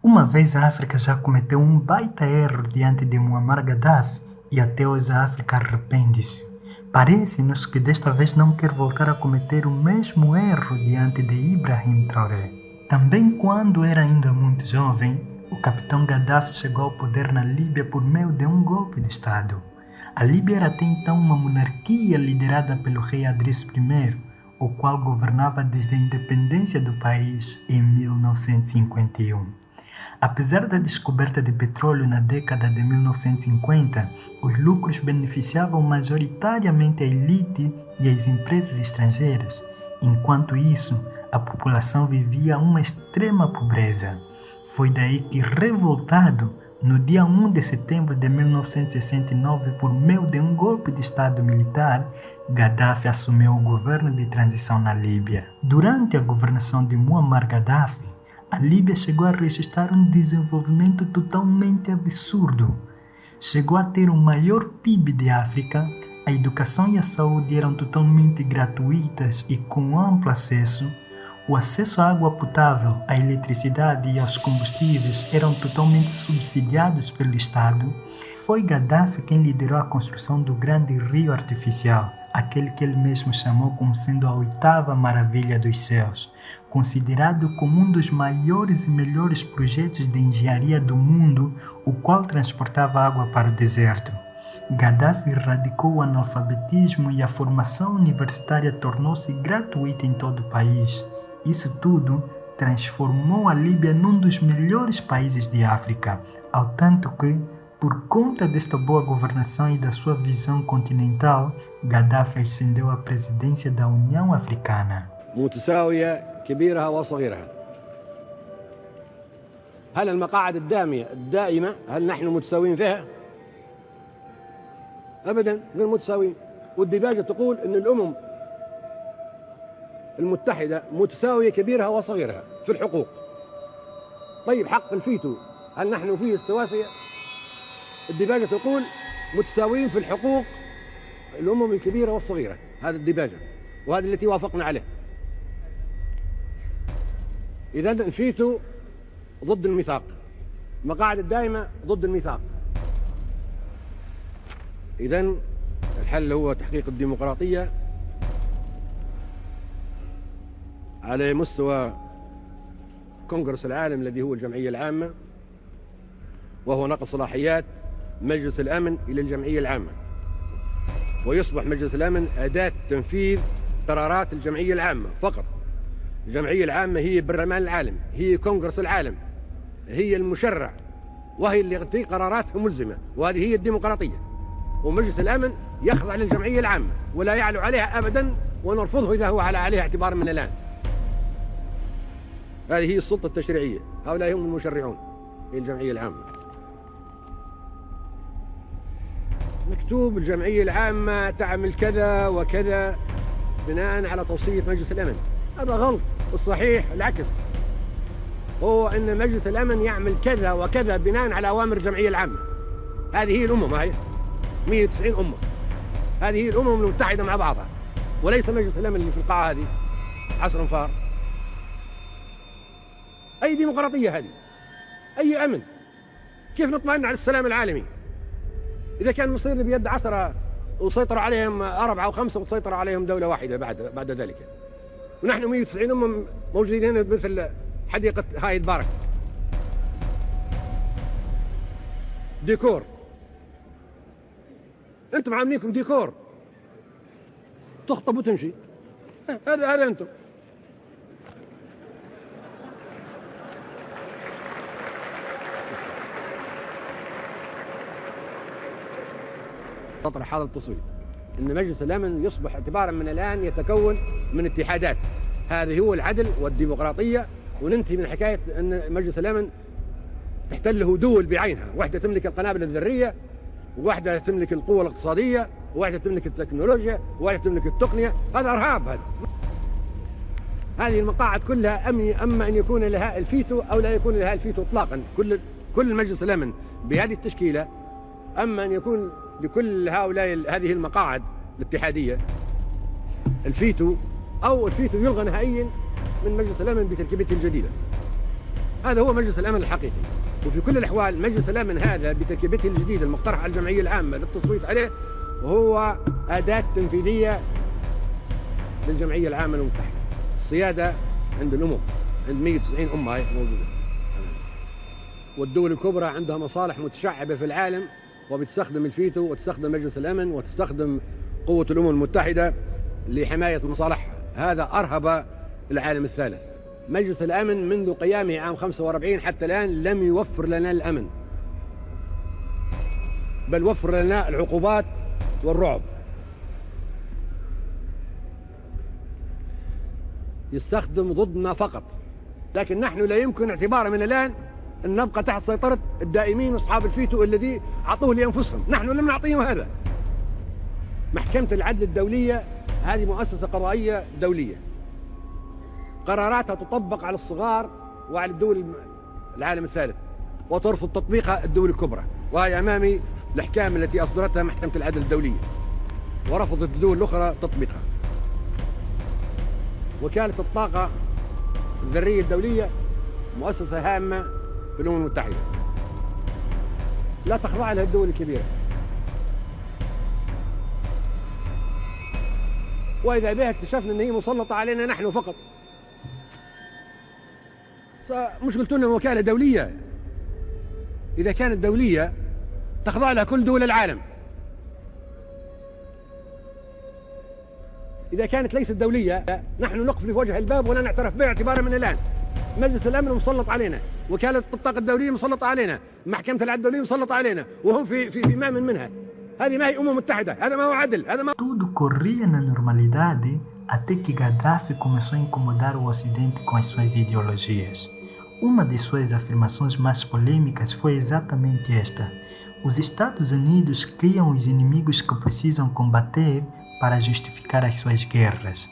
Uma vez a África já cometeu um baita erro diante de Muammar Gaddafi e até hoje a África arrepende-se. Parece-nos que desta vez não quer voltar a cometer o mesmo erro diante de Ibrahim Traoré. Também quando era ainda muito jovem, o capitão Gaddafi chegou ao poder na Líbia por meio de um golpe de Estado. A Líbia era até então uma monarquia liderada pelo rei Adris I, o qual governava desde a independência do país em 1951. Apesar da descoberta de petróleo na década de 1950, os lucros beneficiavam majoritariamente a elite e as empresas estrangeiras. Enquanto isso, a população vivia uma extrema pobreza. Foi daí que, revoltado, no dia 1 de setembro de 1969, por meio de um golpe de Estado militar, Gaddafi assumiu o governo de transição na Líbia. Durante a governação de Muammar Gaddafi, a Líbia chegou a registrar um desenvolvimento totalmente absurdo. Chegou a ter o maior PIB de África, a educação e a saúde eram totalmente gratuitas e com amplo acesso, o acesso à água potável, à eletricidade e aos combustíveis eram totalmente subsidiados pelo Estado. Foi Gaddafi quem liderou a construção do grande rio artificial, aquele que ele mesmo chamou como sendo a oitava maravilha dos céus, considerado como um dos maiores e melhores projetos de engenharia do mundo, o qual transportava água para o deserto. Gaddafi erradicou o analfabetismo e a formação universitária tornou-se gratuita em todo o país. Isso tudo transformou a Líbia num dos melhores países de África, ao tanto que, por conta desta boa governação e da sua visão continental, Gaddafi ascendeu à presidência da União Africana. متساوية كبيرها وصغيرها. هل المقاعد الدائمة هل نحن متساويين فيها؟ أبدا غير متساويين. والديباجة تقول أن الأمم المتحدة متساوية كبيرها وصغيرها في الحقوق. طيب حق الفيتو هل نحن فيه السواسية؟ الديباجة تقول متساويين في الحقوق الأمم الكبيرة والصغيرة. هذا الديباجة وهذه التي وافقنا عليه. إذا الفيتو ضد الميثاق، المقاعد الدائمة ضد الميثاق. إذا الحل هو تحقيق الديمقراطية على مستوى كونغرس العالم الذي هو الجمعية العامة، وهو نقل صلاحيات مجلس الأمن إلى الجمعية العامة، ويصبح مجلس الأمن أداة تنفيذ قرارات الجمعية العامة فقط. الجمعية العامة هي برلمان العالم، هي كونغرس العالم، هي المشرع، وهي اللي تعطي قراراتها ملزمة، وهذه هي الديمقراطية. ومجلس الأمن يخضع للجمعية العامة ولا يعلو عليها أبدا، ونرفضه إذا هو عليها اعتبارا من الآن. هذه هي السلطة التشريعية، هؤلاء هم المشرعون، هي الجمعية العامة. مكتوب الجمعية العامة تعمل كذا وكذا بناء على توصية مجلس الأمن. هذا غلط. الصحيح العكس، هو أن مجلس الأمن يعمل كذا وكذا بناء على أوامر الجمعية العامة. هذه هي الأمم، هي 190 أمة، هذه هي الأمم المتحدة مع بعضها، وليس مجلس الأمن اللي في القاعة هذه 10 أنفار. أي ديمقراطية هذه؟ أي أمن؟ كيف نطمئن على السلام العالمي إذا كان مصير بيد 10 وسيطروا عليهم 4 أو 5 وتسيطر عليهم دولة واحدة بعد ذلك؟ ونحن 190 أمم موجودين هنا مثل حديقة هايد بارك، ديكور. أنتم عاملينكم ديكور، تخطب وتمشي. هذا أنتم. تطرح هذا التصويت أن مجلس الأمن يصبح اعتبارا من الآن يتكون من اتحادات. هذا هو العدل والديمقراطية، وننتهي من حكاية أن مجلس الأمن تحتله دول بعينها، واحدة تملك القنابل الذرية، وواحدة تملك القوة الاقتصادية، وواحدة تملك التكنولوجيا، وواحدة تملك التقنية. هذا إرهاب. هذه المقاعد كلها أما أن يكون لها الفيتو أو لا يكون لها الفيتو إطلاقا. كل مجلس الأمن بهذه التشكيلة، أما أن يكون لكل هذه المقاعد الاتحادية الفيتو، أو الفيتو يلغى نهائيا من مجلس الأمن بتركيبته الجديدة. هذا هو مجلس الأمن الحقيقي. وفي كل الأحوال مجلس الأمن هذا بتركيبته الجديدة المقترحة على الجمعية العامة للتصويت عليه هو أداة تنفيذية للجمعية العامة المتحدة. السيادة عند الأمم، عند 190 أمة هي موجودة، والدول الكبرى عندها مصالح متشعبة في العالم وبتستخدم الفيتو وتستخدم مجلس الأمن وتستخدم قوة الأمم المتحدة لحماية مصالحها. هذا أرهب العالم الثالث. مجلس الأمن منذ قيامه عام 45 حتى الآن لم يوفر لنا الأمن، بل وفر لنا العقوبات والرعب. يستخدم ضدنا فقط، لكن نحن لا يمكن اعتبارا من الآن أن نبقى تحت سيطرة الدائمين أصحاب الفيتو الذي أعطوه لأنفسهم. نحن لم نعطيهم هذا. محكمة العدل الدولية هذه مؤسسة قضائية دولية، قراراتها تطبق على الصغار وعلى الدول العالم الثالث وترفض تطبيقها الدول الكبرى، وهي أمامي الأحكام التي أصدرتها محكمة العدل الدولية ورفضت الدول الأخرى تطبيقها. وكالة الطاقة الذرية الدولية مؤسسة هامة في الأمم المتحدة لا تخضع لها الدول الكبيرة، وإذا بها اكتشفنا أن هي مسلطة علينا نحن فقط. مش قلت لهم وكالة دولية؟ إذا كانت دولية تخضع لها كل دول العالم. إذا كانت ليست دولية نحن نقفل في وجه الباب ولا نعترف بها اعتبارا من الآن. مجلس الأمن مسلط علينا، وكالة الطاقة الدولية مسلطة علينا، محكمة العدل الدولية مسلطة علينا، وهم في إمام منها. هذه ما هي أمم متحدة، هذا ما هو عدل، هذا ما... Tudo corria na normalidade até que Gaddafi começou a incomodar o Ocidente com as suas ideologias. Uma de suas afirmações mais polêmicas foi exatamente esta: os Estados Unidos criam os inimigos que precisam combater para justificar as suas guerras.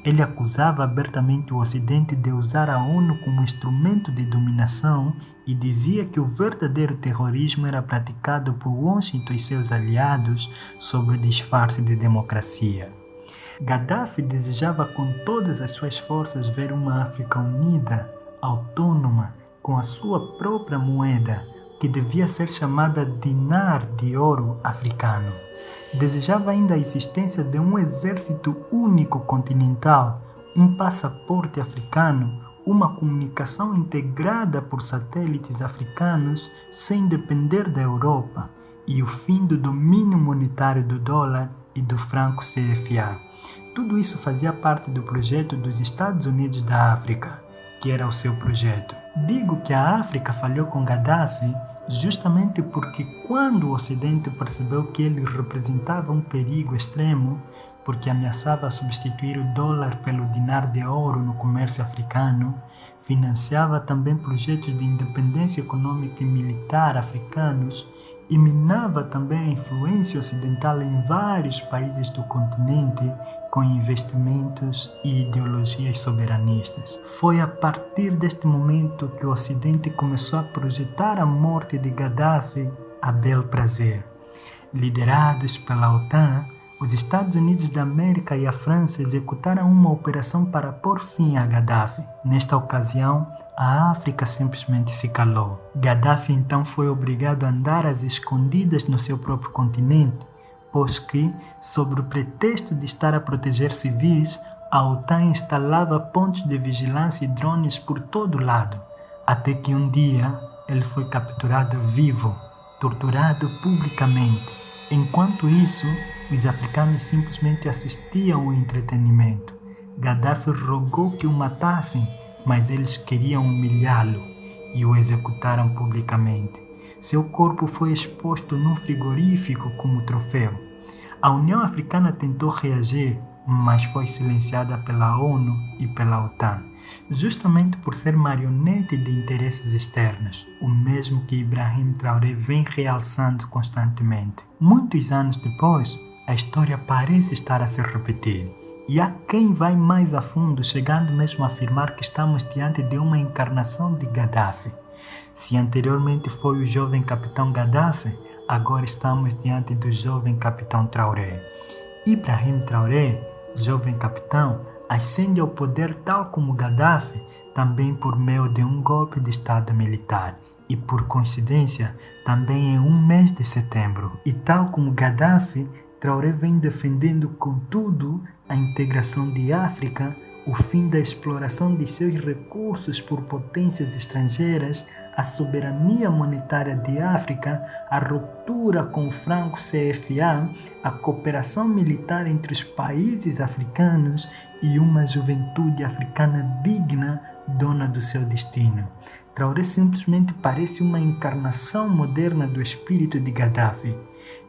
Ele acusava abertamente o Ocidente de usar a ONU como instrumento de dominação e dizia que o verdadeiro terrorismo era praticado por Washington e seus aliados sob o disfarce de democracia. Gaddafi desejava com todas as suas forças ver uma África unida, autônoma, com a sua própria moeda, que devia ser chamada dinar de ouro africano. Desejava ainda a existência de um exército único continental, um passaporte africano, uma comunicação integrada por satélites africanos sem depender da Europa e o fim do domínio monetário do dólar e do franco CFA. Tudo isso fazia parte do projeto dos Estados Unidos da África, que era o seu projeto. Digo que a África falhou com Gaddafi justamente porque quando o Ocidente percebeu que ele representava um perigo extremo, porque ameaçava substituir o dólar pelo dinar de ouro no comércio africano, financiava também projetos de independência econômica e militar africanos e minava também a influência ocidental em vários países do continente com investimentos e ideologias soberanistas. Foi a partir deste momento que o Ocidente começou a projetar a morte de Gaddafi a bel prazer. Liderados pela OTAN, os Estados Unidos da América e a França executaram uma operação para pôr fim a Gaddafi. Nesta ocasião, a África simplesmente se calou. Gaddafi então foi obrigado a andar às escondidas no seu próprio continente, pois que, sob o pretexto de estar a proteger civis, a OTAN instalava pontos de vigilância e drones por todo lado, até que um dia ele foi capturado vivo, torturado publicamente. Enquanto isso, os africanos simplesmente assistiam ao entretenimento. Gaddafi rogou que o matassem, mas eles queriam humilhá-lo e o executaram publicamente. Seu corpo foi exposto num frigorífico como troféu. A União Africana tentou reagir, mas foi silenciada pela ONU e pela OTAN, justamente por ser marionete de interesses externos, o mesmo que Ibrahim Traoré vem realçando constantemente. Muitos anos depois, a história parece estar a se repetir. E há quem vai mais a fundo, chegando mesmo a afirmar que estamos diante de uma encarnação de Gaddafi. Se anteriormente foi o jovem capitão Gaddafi, agora estamos diante do jovem capitão Traoré. Ibrahim Traoré, jovem capitão, ascende ao poder tal como Gaddafi também por meio de um golpe de Estado militar. E por coincidência, também em 1 mês de setembro. E tal como Gaddafi, Traoré vem defendendo com tudo a integração de África, o fim da exploração de seus recursos por potências estrangeiras, a soberania monetária de África, a ruptura com o franco CFA, a cooperação militar entre os países africanos e uma juventude africana digna, dona do seu destino. Traoré simplesmente parece uma encarnação moderna do espírito de Gaddafi.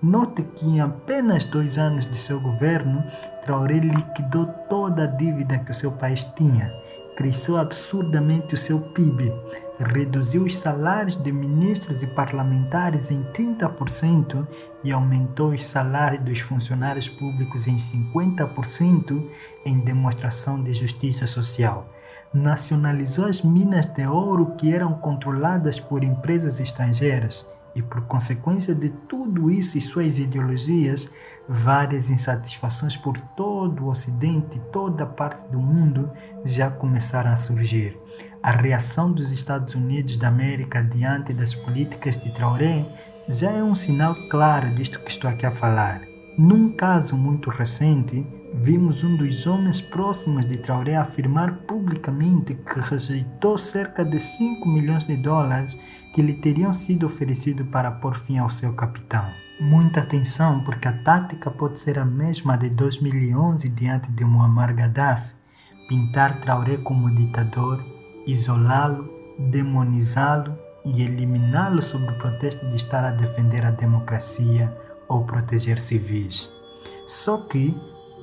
Note que em apenas 2 anos de seu governo, Traoré liquidou toda a dívida que o seu país tinha, cresceu absurdamente o seu PIB, reduziu os salários de ministros e parlamentares em 30% e aumentou os salários dos funcionários públicos em 50% em demonstração de justiça social. Nacionalizou as minas de ouro que eram controladas por empresas estrangeiras e, por consequência de tudo isso e suas ideologias, várias insatisfações por todo o Ocidente e toda parte do mundo já começaram a surgir. A reação dos Estados Unidos da América diante das políticas de Traoré já é um sinal claro disto que estou aqui a falar. Num caso muito recente, vimos um dos homens próximos de Traoré afirmar publicamente que rejeitou cerca de 5 milhões de dólares que lhe teriam sido oferecidos para pôr fim ao seu capitão. Muita atenção, porque a tática pode ser a mesma de 2011 diante de Muammar Gaddafi: pintar Traoré como ditador, isolá-lo, demonizá-lo e eliminá-lo sob o pretexto de estar a defender a democracia ou proteger civis. Só que,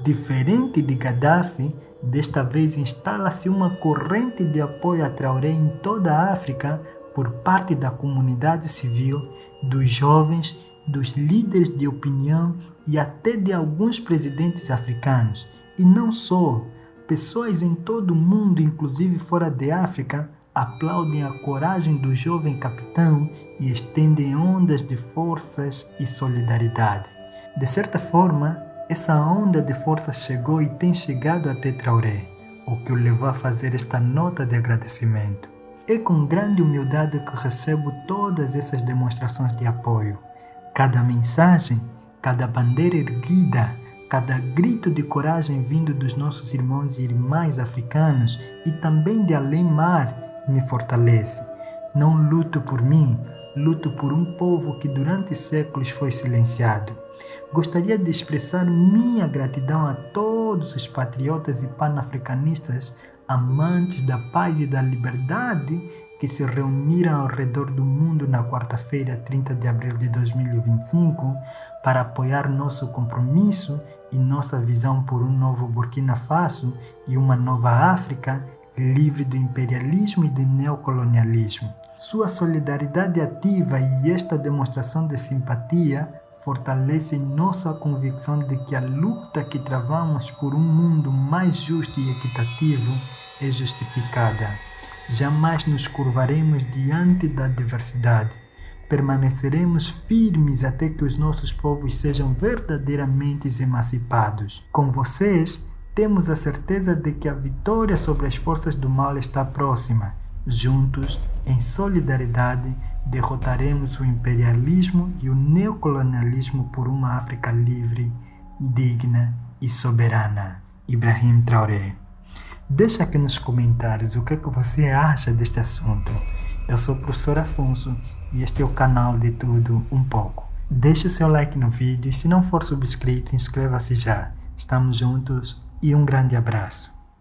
diferente de Gaddafi, desta vez instala-se uma corrente de apoio a Traoré em toda a África por parte da comunidade civil, dos jovens, dos líderes de opinião e até de alguns presidentes africanos. E não só, pessoas em todo o mundo, inclusive fora de África, aplaudem a coragem do jovem capitão e estendem ondas de forças e solidariedade. De certa forma, essa onda de força chegou e tem chegado até Traoré, o que o levou a fazer esta nota de agradecimento. É com grande humildade que recebo todas essas demonstrações de apoio. Cada mensagem, cada bandeira erguida, cada grito de coragem vindo dos nossos irmãos e irmãs africanos e também de além-mar me fortalece. Não luto por mim, luto por um povo que durante séculos foi silenciado. Gostaria de expressar minha gratidão a todos os patriotas e panafricanistas, amantes da paz e da liberdade, que se reuniram ao redor do mundo na quarta-feira, 30 de abril de 2025, para apoiar nosso compromisso e nossa visão por um novo Burkina Faso e uma nova África livre do imperialismo e do neocolonialismo. Sua solidariedade ativa e esta demonstração de simpatia fortalecem nossa convicção de que a luta que travamos por um mundo mais justo e equitativo é justificada. Jamais nos curvaremos diante da diversidade. Permaneceremos firmes até que os nossos povos sejam verdadeiramente emancipados. Com vocês, temos a certeza de que a vitória sobre as forças do mal está próxima. Juntos, em solidariedade, derrotaremos o imperialismo e o neocolonialismo por uma África livre, digna e soberana. Ibrahim Traoré. Deixa aqui nos comentários o que você acha deste assunto. Eu sou o professor Afonso e este é o canal de Tudo Um Pouco. Deixe o seu like no vídeo e se não for subscrito, inscreva-se já. Estamos juntos e um grande abraço.